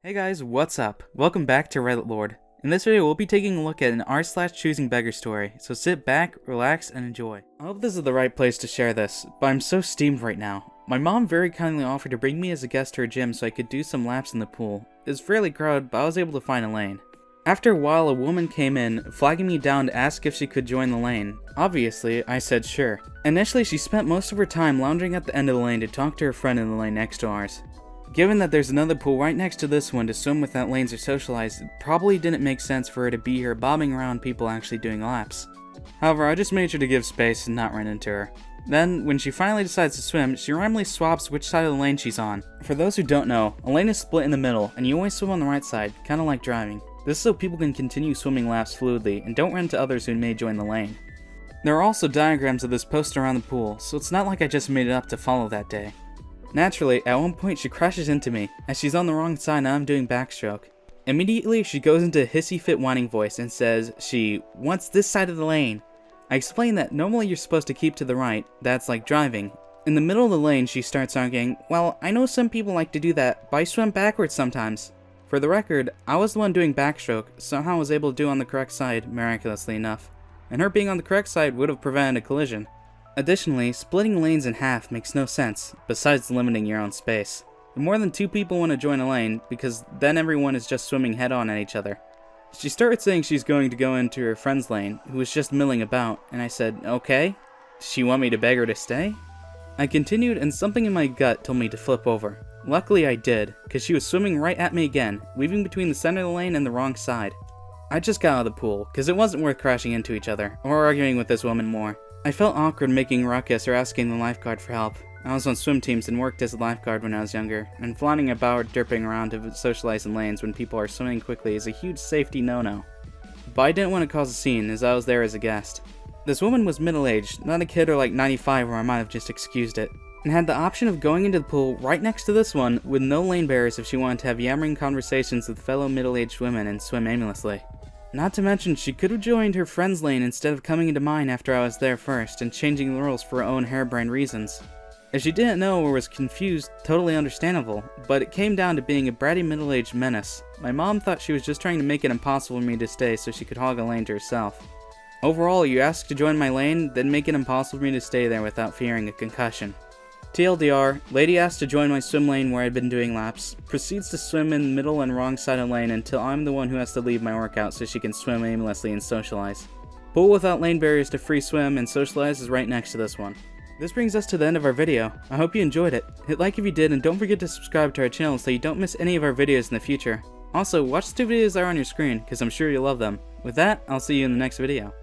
Hey guys, what's up? Welcome back to RedditLord. In this video, we'll be taking a look at an r/choosingbeggars story, so sit back, relax, and enjoy. I hope this is the right place to share this, but I'm so steamed right now. My mom very kindly offered to bring me as a guest to her gym so I could do some laps in the pool. It was fairly crowded, but I was able to find a lane. After a while, a woman came in, flagging me down to ask if she could join the lane. Obviously, I said sure. Initially, she spent most of her time lounging at the end of the lane to talk to her friend in the lane next to ours. Given that there's another pool right next to this one to swim with that lanes or socialize, it probably didn't make sense for her to be here bobbing around people actually doing laps. However, I just made sure to give space and not run into her. Then, when she finally decides to swim, she randomly swaps which side of the lane she's on. For those who don't know, a lane is split in the middle, and you always swim on the right side, kinda like driving. This is so people can continue swimming laps fluidly, and don't run into others who may join the lane. There are also diagrams of this posted around the pool, so it's not like I just made it up to follow that day. Naturally, at one point she crashes into me, as she's on the wrong side and I'm doing backstroke. Immediately, she goes into a hissy fit whining voice and says she wants this side of the lane. I explain that normally you're supposed to keep to the right, that's like driving. In the middle of the lane, she starts arguing, well, I know some people like to do that, but I swim backwards sometimes. For the record, I was the one doing backstroke, somehow I was able to do on the correct side, miraculously enough. And her being on the correct side would have prevented a collision. Additionally, splitting lanes in half makes no sense, besides limiting your own space. If more than two people want to join a lane, because then everyone is just swimming head on at each other. She started saying she's going to go into her friend's lane, who was just milling about, and I said, okay? Does she want me to beg her to stay? I continued, and something in my gut told me to flip over. Luckily I did, because she was swimming right at me again, weaving between the center of the lane and the wrong side. I just got out of the pool, because it wasn't worth crashing into each other, or arguing with this woman more. I felt awkward making ruckus or asking the lifeguard for help. I was on swim teams and worked as a lifeguard when I was younger, and flaunting about or derping around to socialize in lanes when people are swimming quickly is a huge safety no-no. But I didn't want to cause a scene, as I was there as a guest. This woman was middle-aged, not a kid or like 95 where I might have just excused it, and had the option of going into the pool right next to this one with no lane barriers if she wanted to have yammering conversations with fellow middle-aged women and swim aimlessly. Not to mention, she could have joined her friend's lane instead of coming into mine after I was there first and changing the rules for her own harebrained reasons. If she didn't know or was confused, totally understandable, but it came down to being a bratty middle-aged menace. My mom thought she was just trying to make it impossible for me to stay so she could hog a lane to herself. Overall, you ask to join my lane, then make it impossible for me to stay there without fearing a concussion. TLDR, lady asked to join my swim lane where I'd been doing laps, proceeds to swim in the middle and wrong side of the lane until I'm the one who has to leave my workout so she can swim aimlessly and socialize. Pool without lane barriers to free swim and socialize is right next to this one. This brings us to the end of our video. I hope you enjoyed it. Hit like if you did and don't forget to subscribe to our channel so you don't miss any of our videos in the future. Also, watch the two videos that are on your screen because I'm sure you'll love them. With that, I'll see you in the next video.